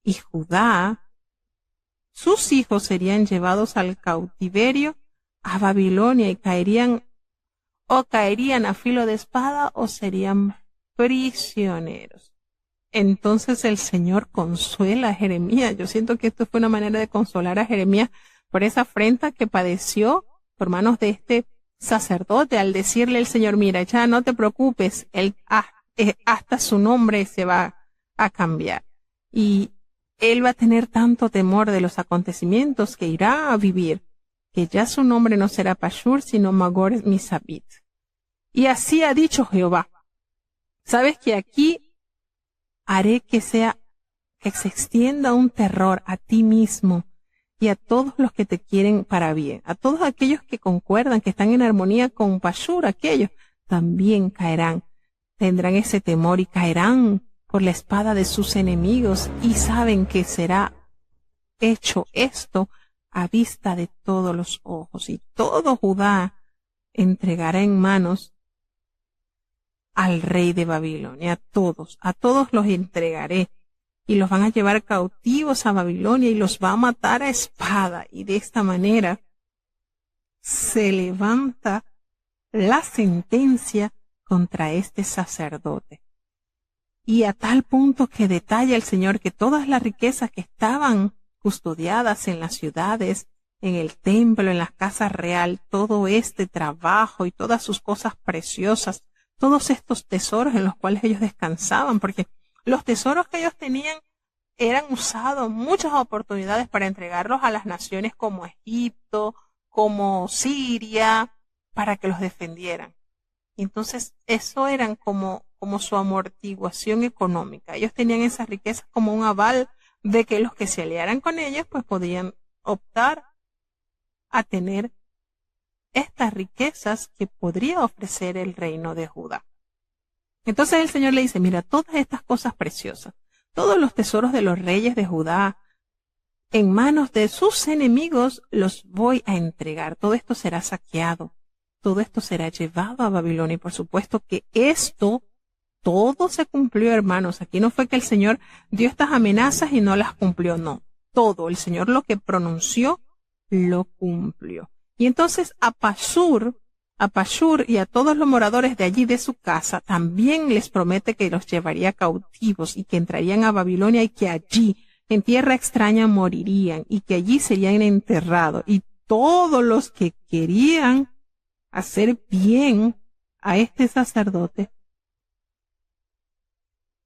Y Judá, sus hijos serían llevados al cautiverio a Babilonia y caerían a filo de espada o serían prisioneros. Entonces el Señor consuela a Jeremías. Yo siento que esto fue una manera de consolar a Jeremías por esa afrenta que padeció por manos de este sacerdote al decirle el Señor, mira, ya no te preocupes, hasta su nombre se va a cambiar. Y él va a tener tanto temor de los acontecimientos que irá a vivir, que ya su nombre no será Pashur, sino Magor Misabit. Y así ha dicho Jehová. ¿Sabes que aquí haré que se extienda un terror a ti mismo y a todos los que te quieren para bien, a todos aquellos que concuerdan, que están en armonía con Pashur, aquellos también caerán, tendrán ese temor y caerán por la espada de sus enemigos y saben que será hecho esto a vista de todos los ojos y todo Judá entregará en manos al rey de Babilonia, a todos los entregaré y los van a llevar cautivos a Babilonia y los va a matar a espada. Y de esta manera se levanta la sentencia contra este sacerdote. Y a tal punto que detalla el Señor que todas las riquezas que estaban custodiadas en las ciudades, en el templo, en la casa real, todo este trabajo y todas sus cosas preciosas, todos estos tesoros en los cuales ellos descansaban, porque los tesoros que ellos tenían eran usados en muchas oportunidades para entregarlos a las naciones como Egipto, como Siria, para que los defendieran. Entonces, eso eran como su amortiguación económica. Ellos tenían esas riquezas como un aval de que los que se aliaran con ellos, pues podían optar a tener estas riquezas que podría ofrecer el reino de Judá. Entonces el Señor le dice, mira, todas estas cosas preciosas, todos los tesoros de los reyes de Judá, en manos de sus enemigos los voy a entregar. Todo esto será saqueado, todo esto será llevado a Babilonia. Y por supuesto que esto, todo se cumplió, hermanos. Aquí no fue que el Señor dio estas amenazas y no las cumplió, no. Todo, el Señor lo que pronunció, lo cumplió. Y entonces a Pashur y a todos los moradores de allí de su casa también les promete que los llevaría cautivos y que entrarían a Babilonia y que allí, en tierra extraña, morirían y que allí serían enterrados. Y todos los que querían hacer bien a este sacerdote,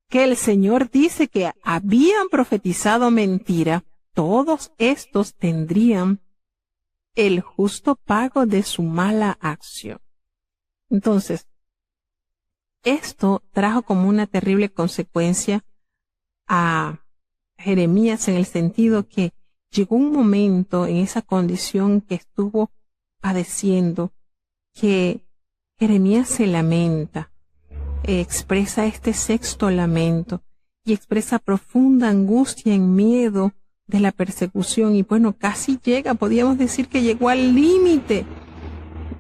que el Señor dice que habían profetizado mentira, todos estos tendrían el justo pago de su mala acción. Entonces, esto trajo como una terrible consecuencia a Jeremías en el sentido que llegó un momento en esa condición que estuvo padeciendo que Jeremías se lamenta, expresa este sexto lamento y expresa profunda angustia en miedo de la persecución. Y bueno, casi llega, podríamos decir que llegó al límite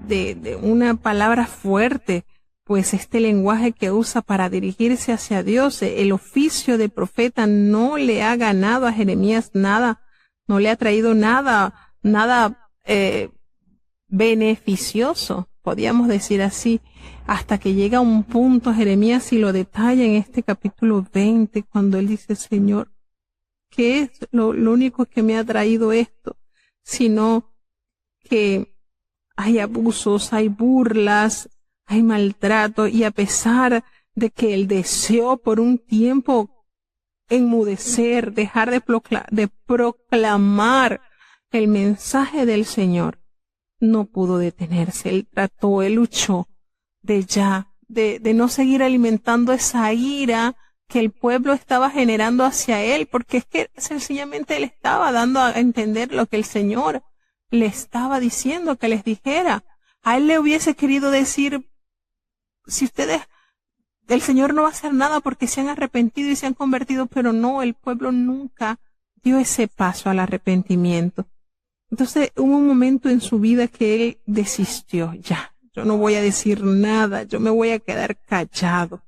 de una palabra fuerte, pues este lenguaje que usa para dirigirse hacia Dios, el oficio de profeta no le ha ganado a Jeremías nada, no le ha traído nada beneficioso, podríamos decir así, hasta que llega a un punto, Jeremías y lo detalla en este capítulo 20, cuando él dice: Señor, ¿qué es lo único que me ha traído esto? Sino que hay abusos, hay burlas, hay maltrato, y a pesar de que él deseó por un tiempo enmudecer, dejar de proclamar el mensaje del Señor, no pudo detenerse. Él trató, él luchó de no seguir alimentando esa ira que el pueblo estaba generando hacia él, porque es que sencillamente él estaba dando a entender lo que el Señor le estaba diciendo que les dijera. A él le hubiese querido decir: si ustedes, el Señor no va a hacer nada porque se han arrepentido y se han convertido, pero no, el pueblo nunca dio ese paso al arrepentimiento. Entonces hubo un momento en su vida que él desistió. Ya, yo no voy a decir nada, yo me voy a quedar callado,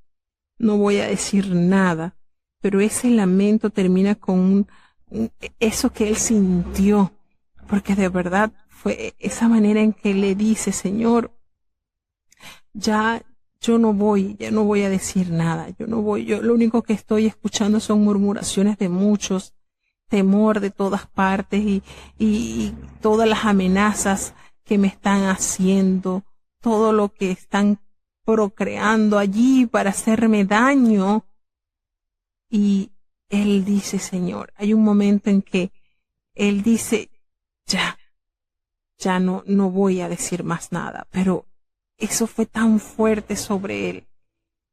no voy a decir nada. Pero ese lamento termina con eso que él sintió, porque de verdad fue esa manera en que le dice: Señor, ya no voy a decir nada, yo lo único que estoy escuchando son murmuraciones de muchos, temor de todas partes y todas las amenazas que me están haciendo, todo lo que están procreando allí para hacerme daño. Y él dice: Señor, hay un momento en que él dice: ya no voy a decir más nada. Pero eso fue tan fuerte sobre él.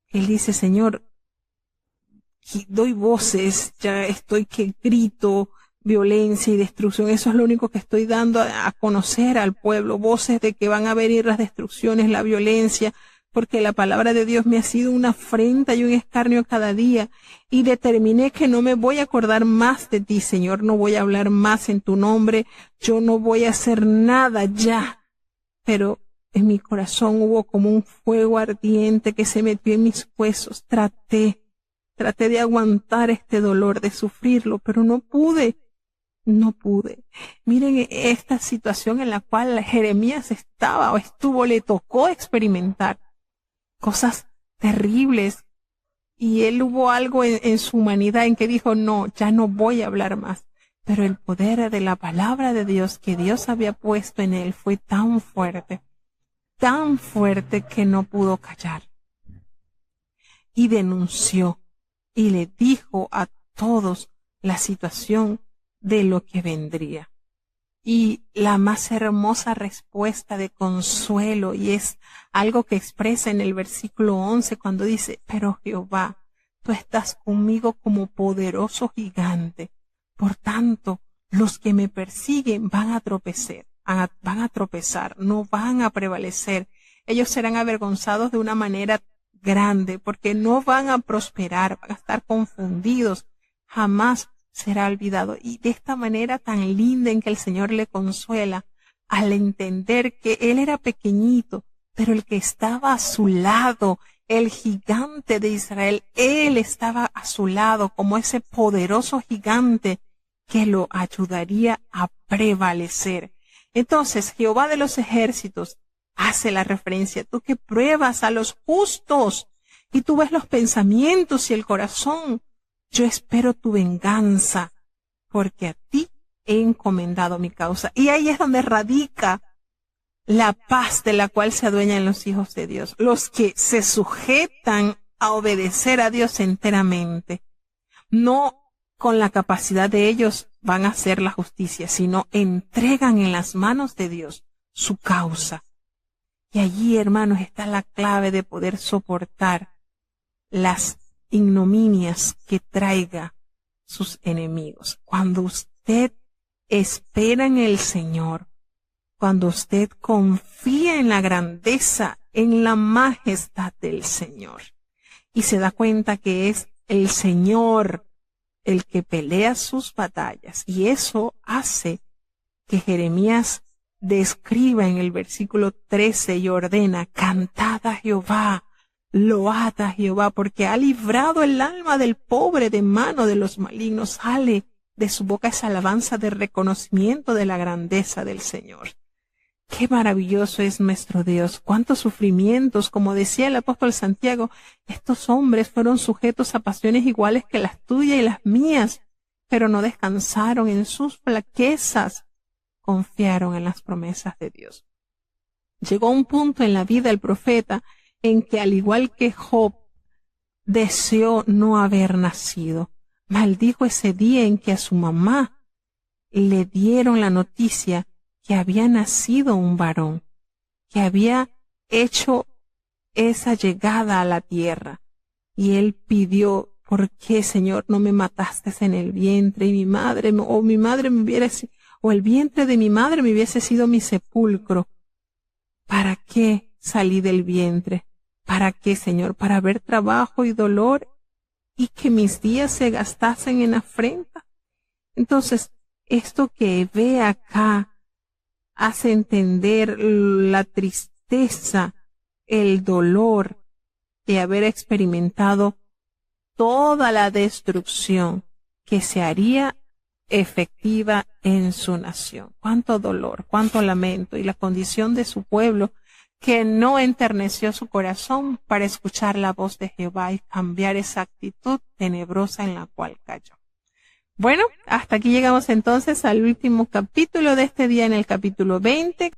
Él dice: Señor, doy voces, ya estoy que grito violencia y destrucción. Eso es lo único que estoy dando a conocer al pueblo, voces de que van a venir las destrucciones, la violencia, porque la palabra de Dios me ha sido una afrenta y un escarnio cada día. Y determiné que no me voy a acordar más de ti, Señor, no voy a hablar más en tu nombre, yo no voy a hacer nada ya. Pero en mi corazón hubo como un fuego ardiente que se metió en mis huesos. Traté de aguantar este dolor, de sufrirlo, pero no pude. Miren esta situación en la cual Jeremías le tocó experimentar cosas terribles, y él hubo algo en su humanidad en que dijo: no, ya no voy a hablar más. Pero el poder de la palabra de Dios que Dios había puesto en él fue tan fuerte que no pudo callar. Y denunció y le dijo a todos la situación de lo que vendría. Y la más hermosa respuesta de consuelo, y es algo que expresa en el versículo 11 cuando dice: pero Jehová, tú estás conmigo como poderoso gigante. Por tanto, los que me persiguen van a tropezar, no van a prevalecer. Ellos serán avergonzados de una manera grande, porque no van a prosperar, van a estar confundidos, jamás será olvidado. Y de esta manera tan linda en que el Señor le consuela, al entender que él era pequeñito, pero el que estaba a su lado, el gigante de Israel, él estaba a su lado como ese poderoso gigante que lo ayudaría a prevalecer. Entonces Jehová de los ejércitos hace la referencia: tú que pruebas a los justos y tú ves los pensamientos y el corazón, yo espero tu venganza, porque a ti he encomendado mi causa. Y ahí es donde radica la paz de la cual se adueñan los hijos de Dios, los que se sujetan a obedecer a Dios enteramente. No con la capacidad de ellos van a hacer la justicia, sino entregan en las manos de Dios su causa. Y allí, hermanos, está la clave de poder soportar las ignominias que traiga sus enemigos. Cuando usted espera en el Señor, cuando usted confía en la grandeza, en la majestad del Señor y se da cuenta que es el Señor el que pelea sus batallas. Y eso hace que Jeremías describa en el versículo 13 y ordena: cantad a Jehová, load a Jehová, porque ha librado el alma del pobre de mano de los malignos. Sale de su boca esa alabanza de reconocimiento de la grandeza del Señor. Qué maravilloso es nuestro Dios. Cuántos sufrimientos, como decía el apóstol Santiago, estos hombres fueron sujetos a pasiones iguales que las tuyas y las mías, pero no descansaron en sus flaquezas, confiaron en las promesas de Dios. Llegó un punto en la vida del profeta en que, al igual que Job, deseó no haber nacido. Maldijo ese día en que a su mamá le dieron la noticia que había nacido un varón, que había hecho esa llegada a la tierra. Y él pidió: ¿por qué, Señor, no me mataste en el vientre? Y el vientre de mi madre me hubiese sido mi sepulcro. ¿Para qué salí del vientre? ¿Para qué, Señor? Para ver trabajo y dolor y que mis días se gastasen en afrenta. Entonces, esto que ve acá hace entender la tristeza, el dolor de haber experimentado toda la destrucción que se haría efectiva en su nación. Cuánto dolor, cuánto lamento, y la condición de su pueblo, que no enterneció su corazón para escuchar la voz de Jehová y cambiar esa actitud tenebrosa en la cual cayó. Bueno, hasta aquí llegamos entonces al último capítulo de este día, en el capítulo 20.